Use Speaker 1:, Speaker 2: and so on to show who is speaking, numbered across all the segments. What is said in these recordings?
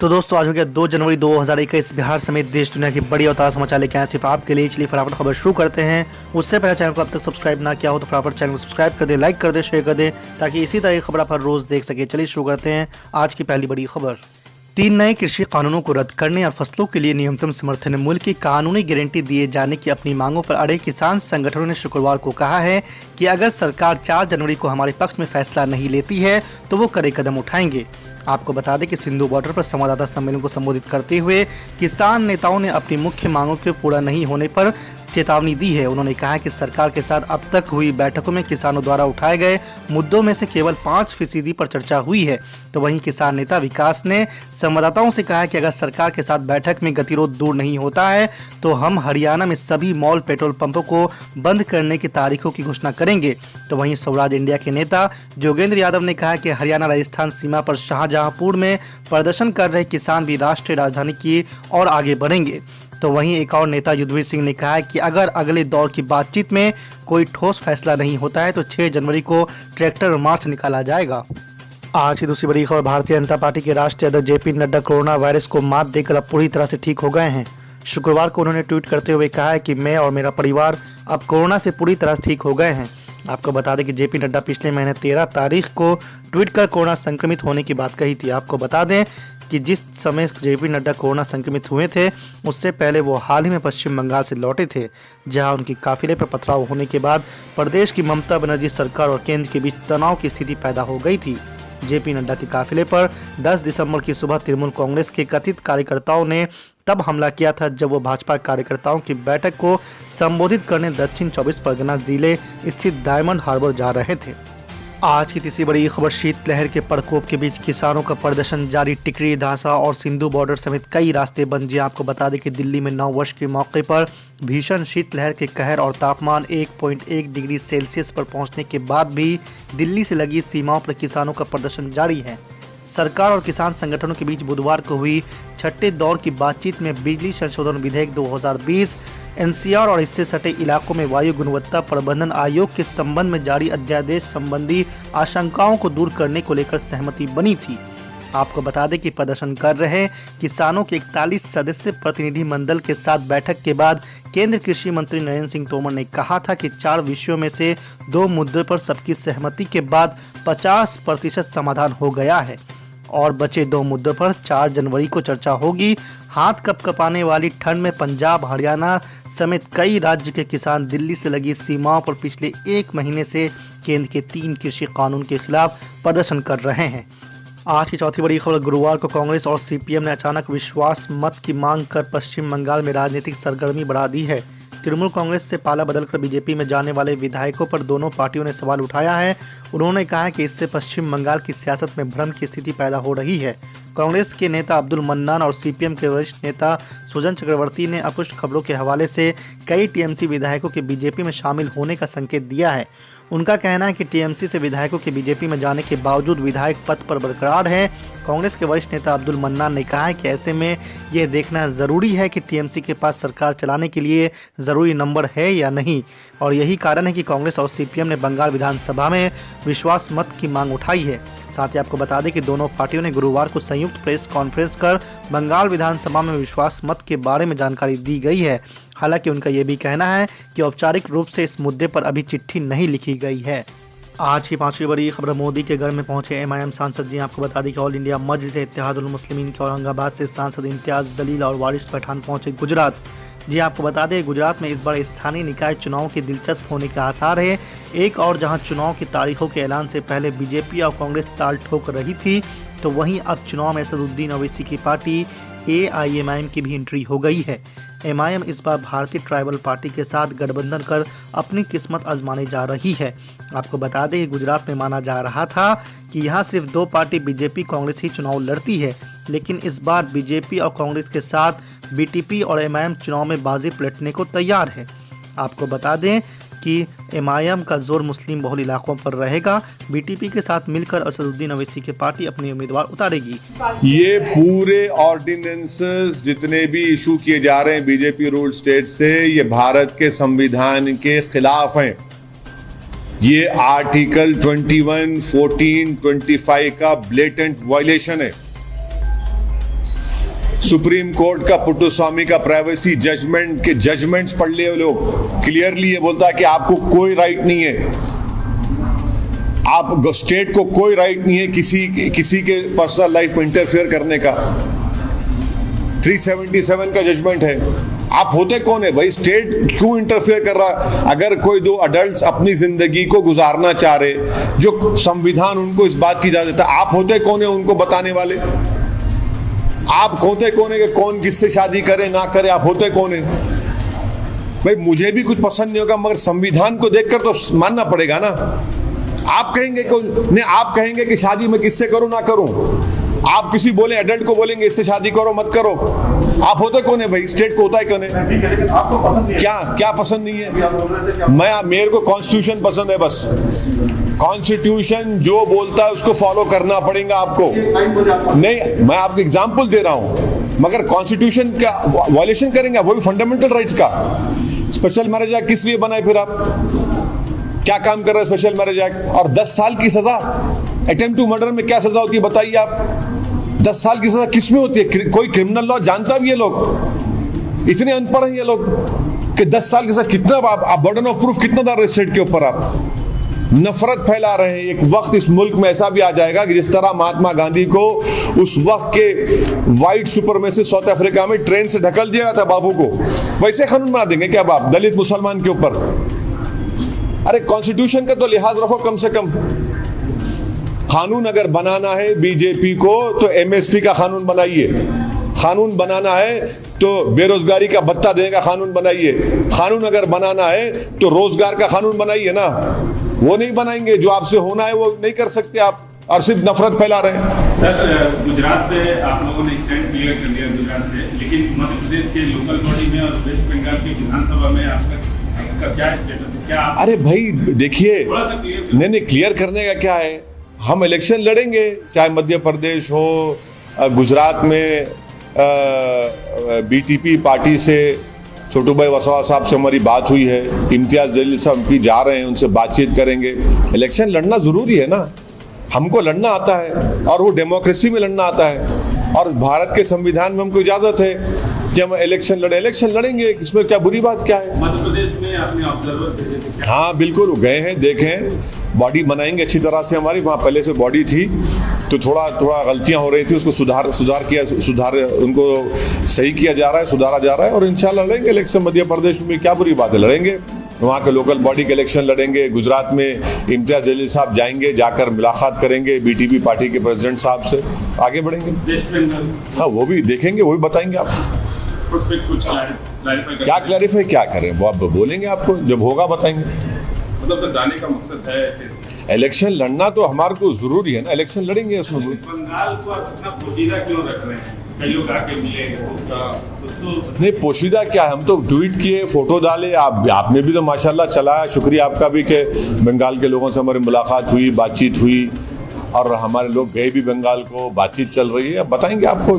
Speaker 1: तो दोस्तों आज हो गया 2 जनवरी 2021। बिहार समेत देश दुनिया की बड़ी और ताज़ा समाचार लेके आए सिर्फ आपके लिए। चलिए फटाफट खबर शुरू करते हैं। उससे पहले चैनल को अब तक सब्सक्राइब ना किया हो तो फटाफट चैनल को सब्सक्राइब कर दे, लाइक कर दे, शेयर कर दे ताकि इसी तरह की खबर आप हर रोज देख सके। चलिए शुरू करते हैं आज की पहली बड़ी खबर। 3 नए कृषि कानूनों को रद्द करने और फसलों के लिए न्यूनतम समर्थन मूल्य की कानूनी गारंटी दिए जाने की अपनी मांगों पर अड़े किसान संगठनों ने शुक्रवार को कहा है कि अगर सरकार 4 जनवरी को हमारे पक्ष में फैसला नहीं लेती है तो वो कड़े कदम उठाएंगे। आपको बता दें कि सिंधु बॉर्डर पर संवाददाता सम्मेलन को संबोधित करते हुए किसान नेताओं ने अपनी मुख्य मांगों के पूरा नहीं होने पर चेतावनी दी है। उन्होंने कहा कि सरकार के साथ अब तक हुई बैठकों में किसानों द्वारा उठाए गए मुद्दों में से केवल 5% पर चर्चा हुई है। तो वहीं किसान नेता विकास ने संवाददाताओं से कहा कि अगर सरकार के साथ बैठक में गतिरोध दूर नहीं होता है तो हम हरियाणा में सभी मॉल पेट्रोल पंपों को बंद करने की तारीखों की घोषणा करेंगे। तो वहीं स्वराज इंडिया के नेता जोगेंद्र यादव ने कहा कि हरियाणा राजस्थान सीमा पर शाहजहांपुर में प्रदर्शन कर रहे किसान भी राष्ट्रीय राजधानी की ओर आगे बढ़ेंगे। तो वहीं एक और नेता युद्धवीर सिंह ने कहा कि अगर अगले दौर की बातचीत में कोई ठोस फैसला नहीं होता है तो 6 जनवरी को ट्रैक्टर मार्च निकाला जाएगा। आज की दूसरी बड़ी खबर। भारतीय जनता पार्टी के राष्ट्रीय अध्यक्ष जेपी नड्डा कोरोना वायरस को मात देकर अब पूरी तरह से ठीक हो गए हैं। शुक्रवार को उन्होंने ट्वीट करते हुए कहा है कि मैं और मेरा परिवार अब कोरोना से पूरी तरह ठीक हो गए हैं। आपको बता दें कि जेपी नड्डा पिछले महीने 13 तारीख को ट्वीट कर कोरोना संक्रमित होने की बात कही थी। आपको बता दें कि जिस समय जेपी नड्डा कोरोना संक्रमित हुए थे उससे पहले वो हाल ही में पश्चिम बंगाल से लौटे थे, जहां उनकी काफिले पर पथराव होने के बाद प्रदेश की ममता बनर्जी सरकार और केंद्र के बीच तनाव की स्थिति पैदा हो गई थी। जेपी नड्डा के काफिले पर 10 दिसंबर की सुबह तृणमूल कांग्रेस के कथित कार्यकर्ताओं ने तब हमला किया था जब वो भाजपा कार्यकर्ताओं की बैठक को संबोधित करने दक्षिण 24 परगना जिले स्थित डायमंड हार्बर जा रहे थे। आज की तीसरी बड़ी खबर। शीतलहर के प्रकोप के बीच किसानों का प्रदर्शन जारी। टिकरी, धासा और सिंधु बॉर्डर समेत कई रास्ते बंद। जी आपको बता दें कि दिल्ली में नव वर्ष के मौके पर भीषण शीतलहर के कहर और तापमान 1.1 डिग्री सेल्सियस पर पहुंचने के बाद भी दिल्ली से लगी सीमाओं पर किसानों का प्रदर्शन जारी है। सरकार और किसान संगठनों के बीच बुधवार को हुई छठे दौर की बातचीत में बिजली संशोधन विधेयक 2020, एनसीआर और इससे सटे इलाकों में वायु गुणवत्ता प्रबंधन आयोग के संबंध में जारी अध्यादेश संबंधी आशंकाओं को दूर करने को लेकर सहमति बनी थी। आपको बता दें कि प्रदर्शन कर रहे किसानों के 41 सदस्य प्रतिनिधि मंडल के साथ बैठक के बाद केंद्रीय कृषि मंत्री नरेंद्र सिंह तोमर ने कहा था कि 4 विषयों में से 2 मुद्दों पर सबकी सहमति के बाद 50% समाधान हो गया है और बचे 2 मुद्दों पर 4 जनवरी को चर्चा होगी। हाथ कपकपाने वाली ठंड में पंजाब, हरियाणा समेत कई राज्य के किसान दिल्ली से लगी सीमाओं पर पिछले 1 महीने से केंद्र के 3 कृषि कानून के खिलाफ प्रदर्शन कर रहे हैं। आज की चौथी बड़ी खबर। गुरुवार को कांग्रेस और सीपीएम ने अचानक विश्वास मत की मांग कर पश्चिम बंगाल में राजनीतिक सरगर्मी बढ़ा दी है। तृणमूल कांग्रेस से पाला बदलकर बीजेपी में जाने वाले विधायकों पर दोनों पार्टियों ने सवाल उठाया है। उन्होंने कहा कि इससे पश्चिम बंगाल की सियासत में भ्रम की स्थिति पैदा हो रही है। कांग्रेस के नेता अब्दुल मन्नान और सीपीएम के वरिष्ठ नेता सुजन चक्रवर्ती ने अपुष्ट खबरों के हवाले से कई टीएमसी विधायकों के बीजेपी में शामिल होने का संकेत दिया है। उनका कहना है कि टीएमसी से विधायकों के बीजेपी में जाने के बावजूद विधायक पद पर बरकरार हैं। कांग्रेस के वरिष्ठ नेता अब्दुल मन्नान ने कहा है कि ऐसे में यह देखना जरूरी है कि टीएमसी के पास सरकार चलाने के लिए जरूरी नंबर है या नहीं, और यही कारण है कि कांग्रेस और सीपीएम ने बंगाल विधानसभा में विश्वास मत की मांग उठाई है। साथ ही आपको बता दें कि दोनों पार्टियों ने गुरुवार को संयुक्त प्रेस कॉन्फ्रेंस कर बंगाल विधानसभा में विश्वास मत के बारे में जानकारी दी गई है। हालांकि उनका यह भी कहना है कि औपचारिक रूप से इस मुद्दे पर अभी चिट्ठी नहीं लिखी गई है। आज की 5वीं बड़ी खबर। मोदी के घर में पहुंचे एमआईएम सांसद। जी आपको बता दें कि ऑल इंडिया मजलिस इत्तेहादुल मुस्लिमीन के औरंगाबाद से सांसद इम्तियाज जलील और वारिस पठान पहुंचे गुजरात। जी आपको बता दें गुजरात में इस बार स्थानीय निकाय चुनाव के दिलचस्प होने के आसार है। एक और जहां चुनाव की तारीखों के ऐलान से पहले बीजेपी और कांग्रेस ताल ठोक रही थी, तो वहीं अब चुनाव में असदुद्दीन ओवैसी की पार्टी एआईएमआईएम की भी एंट्री हो गई है। एमआईएम इस बार भारतीय ट्राइबल पार्टी के साथ गठबंधन कर अपनी किस्मत आजमाने जा रही है। आपको बता दें कि गुजरात में माना जा रहा था कि यहाँ सिर्फ 2 पार्टी बीजेपी कांग्रेस ही चुनाव लड़ती है, लेकिन इस बार बीजेपी और कांग्रेस के साथ बीटीपी और एमआईएम चुनाव में बाजी पलटने को तैयार है। आपको बता दें कि एमआईएम का जोर मुस्लिम बहुल इलाकों पर रहेगा। बीटीपी के साथ मिलकर असदुद्दीन ओवैसी की पार्टी अपनी उम्मीदवार उतारेगी।
Speaker 2: ये पूरे ऑर्डिनेंसेस जितने भी इशू किए जा रहे हैं बीजेपी रूल स्टेट से, ये भारत के संविधान के खिलाफ हैं। ये आर्टिकल 21, 14, 25 का ब्लेटेंट वायलेशन है। सुप्रीम कोर्ट का पुट्टुस्वामी का प्राइवेसी जजमेंट के जजमेंट्स पढ़ लिए लोग, क्लियरली ये बोलता है कि आपको कोई राइट नहीं है, आप स्टेट को कोई राइट नहीं है किसी के पर्सनल लाइफ में इंटरफेयर करने का। 377 का जजमेंट है। आप होते कौन है भाई? स्टेट क्यों इंटरफेयर कर रहा है? अगर कोई दो अडल्ट्स अपनी जिंदगी को गुजारना चाह रहे, जो संविधान उनको इस बात की इजाजत देता है, आप होते कौन है उनको बताने वाले? आप होते कौन है कि कौन किससे शादी करे ना करे? आप होते कौन है भाई? मुझे भी कुछ पसंद नहीं होगा, मगर संविधान को देखकर तो मानना पड़ेगा ना। आप कहेंगे कि शादी मैं किससे करूं ना करूं, आप किसी बोले अडल्ट को बोलेंगे इससे शादी करो मत करो। आप होते कौन है भाई? स्टेट को होता है कौन है? आपको पसंद नहीं है? क्या पसंद नहीं है? मेरे को कॉन्स्टिट्यूशन पसंद है बस। कॉन्स्टिट्यूशन जो बोलता है उसको फॉलो करना पड़ेगा आपको। नहीं, मैं आपको एग्जांपल दे रहा हूं, मगर कॉन्स्टिट्यूशन का वायलेशन करेंगे, वो भी फंडामेंटल राइट्स का। स्पेशल मैरिज एक्ट किस लिए बनाए फिर आप? क्या काम कर रहा है स्पेशल मैरिज एक्ट? और 10 साल की सजा, अटेम्प्ट टू मर्डर में क्या सजा होती है बताइए आप? 10 साल की सजा किसमें होती है? कोई क्रिमिनल लॉ जानता भी है? लोग इतने अनपढ़ हैं ये लोग कि 10 साल की सजा कितना आप बर्डन ऑफ प्रूफ कितना डाल रहे स्टेट के ऊपर? आप नफरत फैला रहे हैं। एक वक्त इस मुल्क में ऐसा भी आ जाएगा कि जिस तरह महात्मा गांधी को उस वक्त के व्हाइट सुपरमेसिस्ट साउथ अफ्रीका में ट्रेन से ढकल दिया था बाबू को, वैसे कानून बना देंगे क्या आप दलित मुसलमान के ऊपर? अरे कॉन्स्टिट्यूशन का तो लिहाज रखो कम से कम। कानून अगर बनाना है बीजेपी को तो एमएसपी का कानून बनाइए। कानून बनाना है तो बेरोजगारी का भत्ता देने का कानून बनाइए। कानून अगर बनाना है तो रोजगार का कानून बनाइए ना। वो नहीं बनाएंगे, जो आपसे होना है वो नहीं कर सकते आप, और सिर्फ नफरत फैला रहे हैं।
Speaker 3: सर, गुजरात पे आप लोगों ने स्टैंड क्लियर कर लिया गुजरात से, लेकिन मध्य प्रदेश के लोकल बॉडी में और वेस्ट बंगाल की विधानसभा में आपका क्या स्टेटस है? क्या
Speaker 2: अरे भाई देखिए, नहीं क्लियर करने का क्या है? हम इलेक्शन लड़ेंगे, चाहे मध्य प्रदेश हो, गुजरात में बीटीपी पार्टी से छोटू भाई वसवा साहब से हमारी बात हुई है, इम्तियाज जलील साहब भी जा रहे हैं, उनसे बातचीत करेंगे। इलेक्शन लड़ना जरूरी है ना, हमको लड़ना आता है और वो डेमोक्रेसी में लड़ना आता है, और भारत के संविधान में हमको इजाजत है कि हम इलेक्शन लड़ेंगे। इसमें क्या बुरी बात क्या है?
Speaker 3: मध्य प्रदेश में आपने ऑब्जर्वर भेजे थे?
Speaker 2: हाँ बिल्कुल, गए हैं, देखे हैं, बॉडी बनाएंगे अच्छी तरह से। हमारी वहाँ पहले से बॉडी थी तो थोड़ा गलतियां हो रही थी, उसको सुधार उनको सही किया जा रहा है, सुधारा जा रहा है, और इंशाल्लाह लड़ेंगे इलेक्शन मध्य प्रदेश में। क्या बुरी बात है, लड़ेंगे। वहाँ के लोकल बॉडी के इलेक्शन लड़ेंगे। गुजरात में इम्तियाज जलील साहब जाएंगे, जाकर मुलाकात करेंगे बीटीपी पार्टी के प्रेसिडेंट साहब से, आगे बढ़ेंगे।
Speaker 3: वेस्ट बंगाल,
Speaker 2: हाँ वो भी देखेंगे, वो भी बताएंगे आपको।
Speaker 3: कुछ
Speaker 2: क्या क्लैरिफाई क्या करें, वो आप बोलेंगे, आपको जब होगा बताएंगे।
Speaker 3: मतलब सर, जाने का मकसद है
Speaker 2: इलेक्शन लड़ना, तो हमारे को जरूरी है ना, इलेक्शन लड़ेंगे उसमें।
Speaker 3: बंगाल को इतना पोशीदा क्यों रख रहे हैं? कई लोग आके मिले
Speaker 2: नहीं, पोशीदा क्या है, हम तो ट्वीट किए, फोटो डाले, आपने भी तो माशाल्लाह चलाया, शुक्रिया आपका भी कि बंगाल के लोगों से हमारी मुलाकात हुई, बातचीत हुई, और हमारे लोग गए भी बंगाल को, बातचीत चल रही है। अब बताएंगे आपको।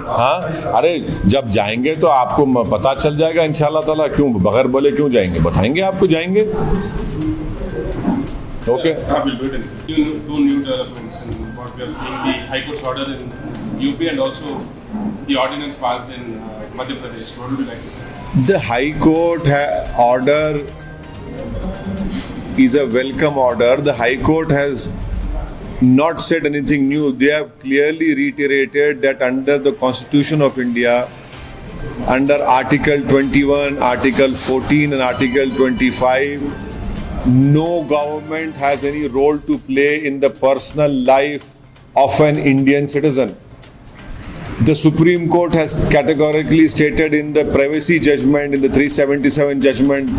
Speaker 2: हाँ, अरे जब जाएंगे तो आपको पता चल जाएगा इंशाल्लाह ताला। क्यों बगैर बोले क्यों जाएंगे? बताएंगे आपको, जाएंगे। Okay.
Speaker 3: Two new developments in what we have seen, the High Court's order in UP and also the ordinance passed in Madhya Pradesh. What would you like to say?
Speaker 2: The High Court order is a welcome order. The High Court has not said anything new. They have clearly reiterated that under the Constitution of India, under Article 21, Article 14 and Article 25, no government has any role to play in the personal life of an Indian citizen. The Supreme Court has categorically stated in the privacy judgment, in the 377 judgment,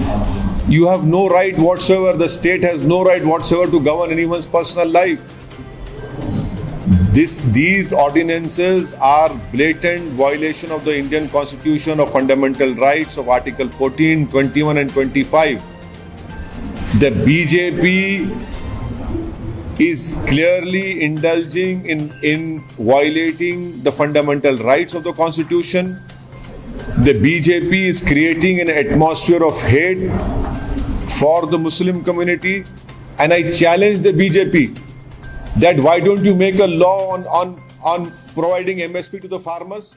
Speaker 2: you have no right whatsoever, the state has no right whatsoever to govern anyone's personal life. These ordinances are blatant violation of the Indian Constitution, of fundamental rights of Article 14, 21 and 25. The BJP is clearly indulging in violating the fundamental rights of the Constitution. The BJP is creating an atmosphere of hate for the Muslim community, and I challenge the BJP that why don't you make a law on providing MSP to the farmers,